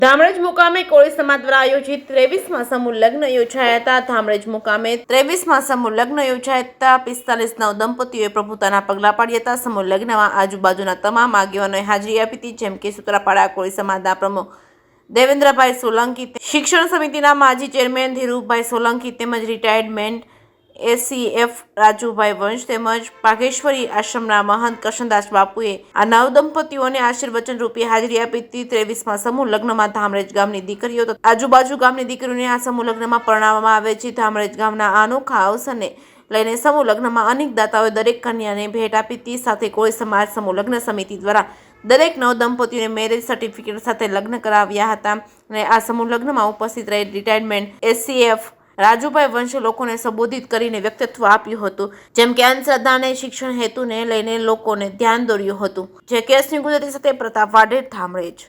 ધામરેજ મુકામે કોળી સમાજ દ્વારા આયોજિત 23મા સમૂહ લગ્ન યોજાયા હતા. ધામરેજ મુકામે 23મા સમૂહ લગ્ન યોજાયા હતા. 45 નવ દંપતીઓએ પ્રભુતાના પગલા પાડ્યા હતા. સમૂહ લગ્નમાં આજુબાજુના તમામ આગેવાનોએ હાજરી આપી હતી, જેમ કે સૂત્રાપાડા કોળી સમાજના પ્રમુખ દેવેન્દ્રભાઈ સોલંકી, શિક્ષણ સમિતિના માજી ચેરમેન ધીરુભાઈ સોલંકી તેમજ રિટાયર્ડમેન્ટ એસીએફ રાજુભાઈ વંશ તેમજ પાઘેશ્વરી આશ્રમના મહંત કરશનદાસ બાપુએ આ નવ દંપતીઓને આશીર્વચન રૂપે હાજરી આપી હતી. 23મા સમૂહ લગ્નમાં ધામરેજ ગામની દીકરીઓ તથા આજુબાજુ ગામની દીકરીઓને આ સમૂહ લગ્નમાં પરણાવવામાં આવે છે. ધામરેજ ગામના આ અનોખા અવસરને લઈને સમૂહ લગ્નમાં અનેક દાતાઓએ દરેક કન્યાને ભેટ આપી હતી. સાથે કોળી સમાજ સમૂહ લગ્ન સમિતિ દ્વારા દરેક નવ દંપતીઓને મેરેજ સર્ટિફિકેટ સાથે લગ્ન કરાવ્યા હતા. અને આ સમૂહ લગ્નમાં ઉપસ્થિત રહેલ રિટાયર્ડમેન્ટ એસીએફ રાજુભાઈ વંશે લોકોને સંબોધિત કરીને વ્યક્તિત્વ આપ્યું હતું, જેમ કે અંધશ્રદ્ધા અને શિક્ષણ હેતુને લઈને લોકોને ધ્યાન દોર્યું હતું. જે કેસની ગુજરાતી સાથે પ્રતાપ વાઢેર, ધામરેજ.